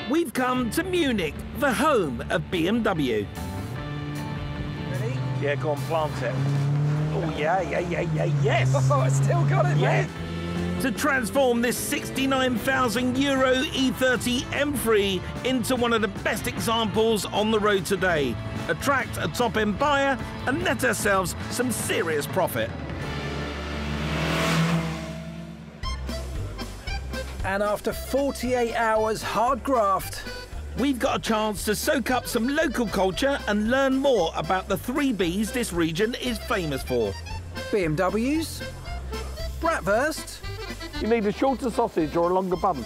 We've come to Munich, the home of BMW. Ready? Yeah, go on, plant it. Oh, yeah, yes. Oh, I still got it, yeah. mate. To transform this €69,000 E30 M3 into one of the best examples on the road today. Attract a top-end buyer and net ourselves some serious profit. And after 48 hours hard graft, we've got a chance to soak up some local culture and learn more about the 3 Bs this region is famous for. BMWs, bratwurst, you need a shorter sausage or a longer bun.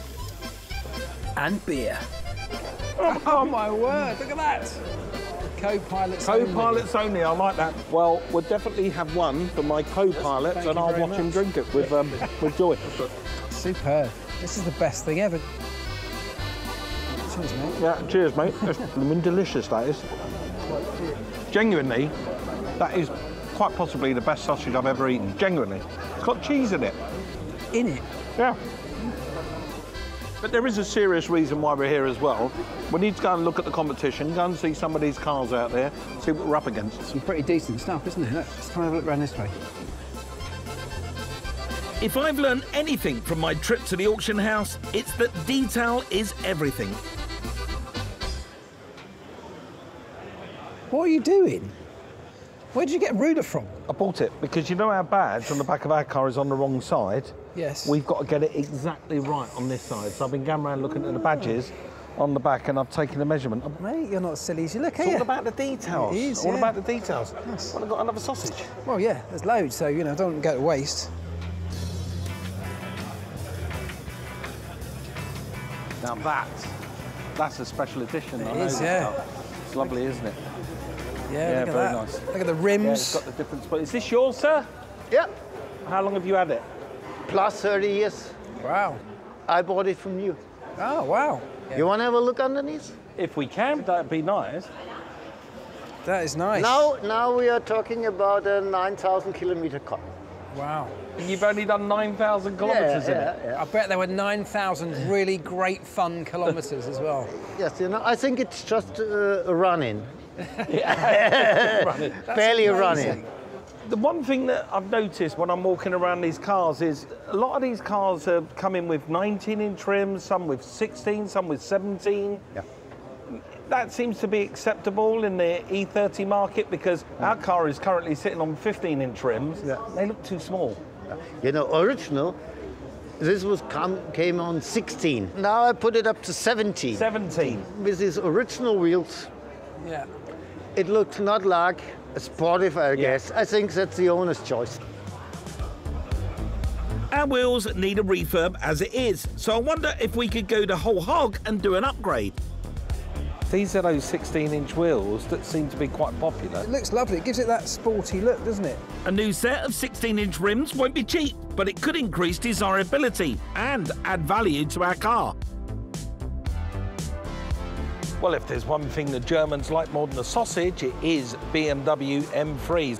And beer. Oh my word, look at that. Co-pilots only. Co-pilots only, I like that. Well, we'll definitely have one for my co-pilot and I'll watch him drink it with joy. Superb. This is the best thing ever. Cheers, mate. Yeah, cheers, mate. It's blooming delicious, that is. Genuinely, that is quite possibly the best sausage I've ever eaten. Genuinely. It's got cheese in it. In it? Yeah. But there is a serious reason why we're here as well. We need to go and look at the competition, go and see some of these cars out there, see what we're up against. Some pretty decent stuff, isn't it? Let's come and have a look around this way. If I've learned anything from my trip to the auction house, it's that detail is everything. What are you doing? Where did you get a ruler from? I bought it because you know our badge on the back of our car is on the wrong side? Yes. We've got to get it exactly right on this side. So I've been going around looking at the badges on the back and I've taken the measurement. Mate, you're not as silly as you look, are It's you? all about the details. It is, all yeah. about the details. Yes. Well, I've got another sausage. Well, yeah, there's loads, so, you know, don't go to waste. Now that's a special edition. It is, yeah. It's lovely, isn't it? Yeah, look at very that. nice. Look at the rims. Yeah, it's got the different spots. Is this yours, sir? Yeah, How long have you had it? plus 30 years. Wow. I bought it from you. Oh, wow. Yeah. You want to have a look underneath? If we can, that'd be nice. That is nice. Now we are talking about a 9,000 kilometer car. Wow. You've only done 9,000 kilometres in it. Yeah. I bet there were 9,000 really great fun kilometres as well. Yes, you know, I think it's just a run-in. Running. Barely a amazing. run-in. The one thing that I've noticed when I'm walking around these cars is a lot of these cars are coming with 19-inch rims, some with 16, some with 17. Yeah. That seems to be acceptable in the E30 market because our car is currently sitting on 15-inch rims. Yeah. They look too small. You know, original, this came on 16. Now I put it up to 17. 17. With these original wheels, Yeah. it looks not like a sportive, I guess. I think that's the owner's choice. Our wheels need a refurb as it is, so I wonder if we could go the whole hog and do an upgrade. These are those 16-inch wheels that seem to be quite popular. It looks lovely. It gives it that sporty look, doesn't it? A new set of 16-inch rims won't be cheap, but it could increase desirability and add value to our car. Well, if there's one thing the Germans like more than a sausage, it is BMW M3s.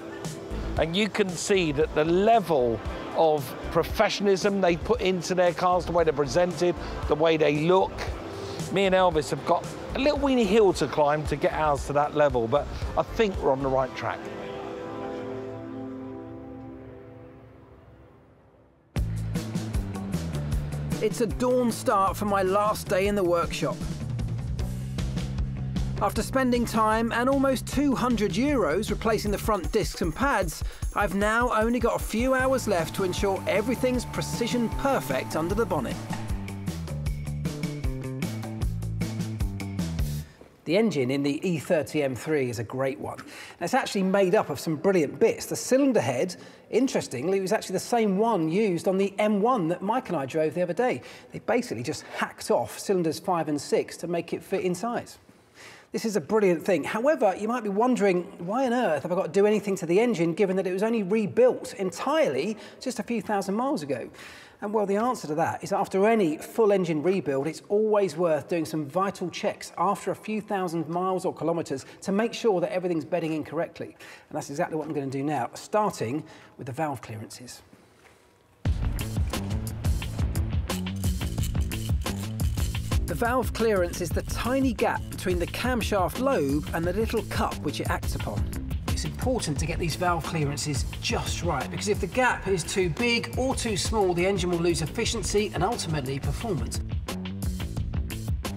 And you can see that the level of professionalism they put into their cars, the way they're presented, the way they look. Me and Elvis have got a little weeny hill to climb to get ours to that level, but I think we're on the right track. It's a dawn start for my last day in the workshop. After spending time and almost €200 replacing the front discs and pads, I've now only got a few hours left to ensure everything's precision perfect under the bonnet. The engine in the E30 M3 is a great one. And it's actually made up of some brilliant bits. The cylinder head, interestingly, was actually the same one used on the M1 that Mike and I drove the other day. They basically just hacked off cylinders 5 and 6 to make it fit inside. This is a brilliant thing. However, you might be wondering, why on earth have I got to do anything to the engine given that it was only rebuilt entirely just a few thousand miles ago? And well, the answer to that is after any full engine rebuild, it's always worth doing some vital checks after a few thousand miles or kilometres to make sure that everything's bedding in correctly. And that's exactly what I'm going to do now, starting with the valve clearances. The valve clearance is the tiny gap between the camshaft lobe and the little cup which it acts upon. It's important to get these valve clearances just right, because if the gap is too big or too small, the engine will lose efficiency and ultimately performance.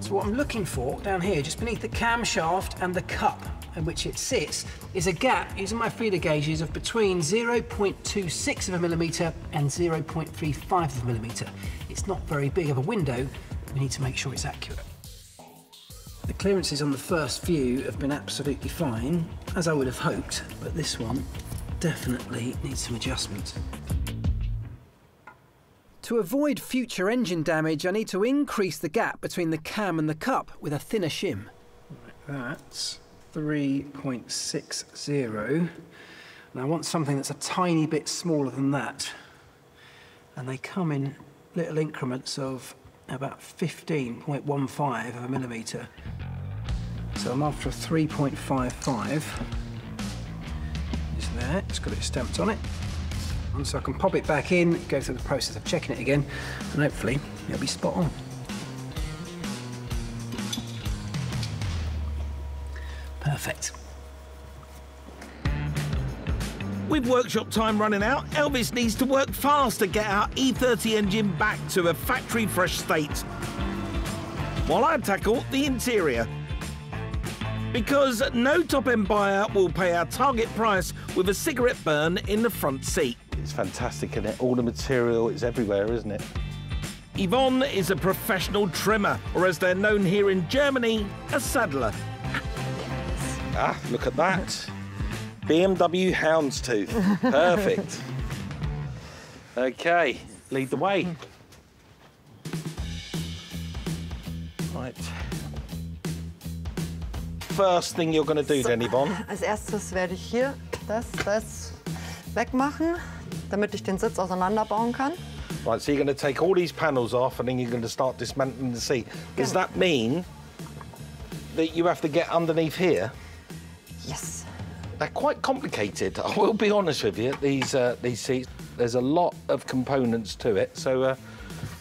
So what I'm looking for down here, just beneath the camshaft and the cup in which it sits, is a gap, using my feeler gauges, of between 0.26 of a millimetre and 0.35 of a millimetre. It's not very big of a window. We need to make sure it's accurate. The clearances on the first view have been absolutely fine, as I would have hoped, but this one definitely needs some adjustment. To avoid future engine damage, I need to increase the gap between the cam and the cup with a thinner shim. That's 3.60. And I want something that's a tiny bit smaller than that. And they come in little increments of about 15.15 of a millimetre. So I'm after a 3.55. It's there, it's got it stamped on it. And so I can pop it back in, go through the process of checking it again, and hopefully it'll be spot on. Perfect. With workshop time running out, Elvis needs to work fast to get our E30 engine back to a factory-fresh state, while I tackle the interior. Because no top-end buyer will pay our target price with a cigarette burn in the front seat. It's fantastic, isn't it? All the material is everywhere, isn't it? Yvonne is a professional trimmer, or as they're known here in Germany, a saddler. Ah, look at that. BMW houndstooth. Perfect. Okay, lead the way. Right. First thing you're going to do then, Yvonne? Als erstes werde ich hier das wegmachen, damit ich den Sitz auseinanderbauen kann. Right, so you're going to take all these panels off and then you're going to start dismantling the seat. Does that mean that you have to get underneath here? Yes. They're quite complicated, I will be honest with you, these seats. There's a lot of components to it, so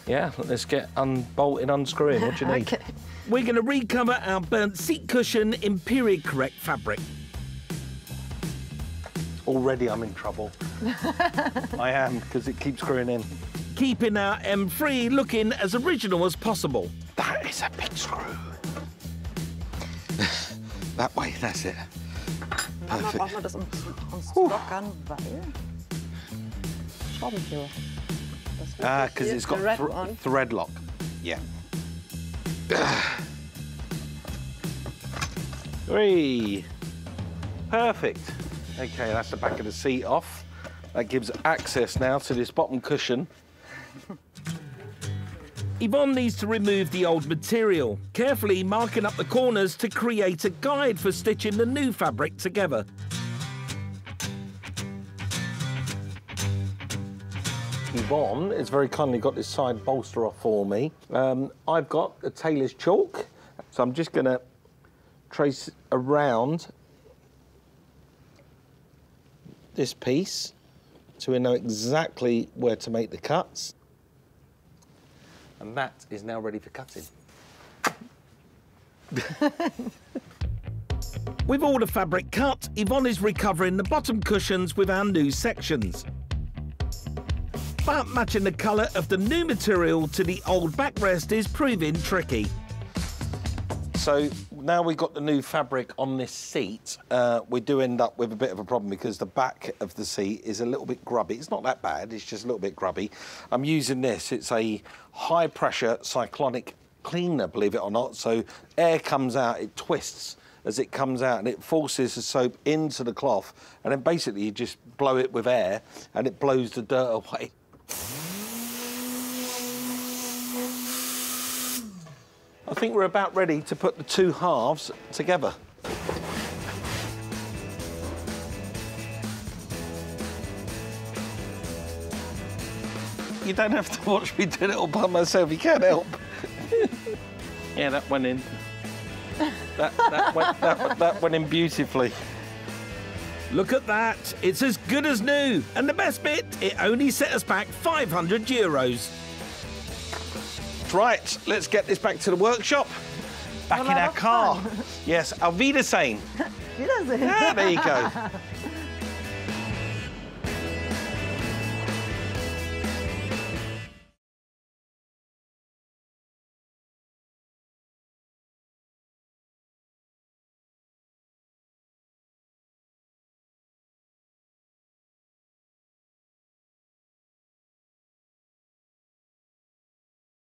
yeah, let's get unbolting, unscrewing. What do you need? Okay. We're going to recover our burnt seat cushion in period correct fabric. Already I'm in trouble. I am, because it keeps screwing in. Keeping our M3 looking as original as possible. That is a big screw. That way, that's it. Einmal brauchen wir das, um zu lockern, weil Schraubenzieher. Ah, because it's got thread lock. Yeah. 3. Perfect. Okay, that's the back of the seat off. That gives access now to this bottom cushion. Yvonne needs to remove the old material, carefully marking up the corners to create a guide for stitching the new fabric together. Yvonne has very kindly got this side bolster off for me. I've got a tailor's chalk, so I'm just going to trace around this piece so we know exactly where to make the cuts. And that is now ready for cutting. With all the fabric cut, Yvonne is recovering the bottom cushions with our new sections. But matching the colour of the new material to the old backrest is proving tricky. So now we've got the new fabric on this seat, we do end up with a bit of a problem because the back of the seat is a little bit grubby. It's not that bad, it's just a little bit grubby. I'm using this, it's a high pressure cyclonic cleaner, believe it or not. So air comes out, it twists as it comes out and it forces the soap into the cloth, and then basically you just blow it with air and it blows the dirt away. I think we're about ready to put the two halves together. You don't have to watch me do it all by myself, you can't help. Yeah, that went in. That went in beautifully. Look at that, it's as good as new. And the best bit, it only set us back €500. Right, let's get this back to the workshop. Back in our car. Yes, auf Wiedersehen. Wiedersehen. Yeah, there you go.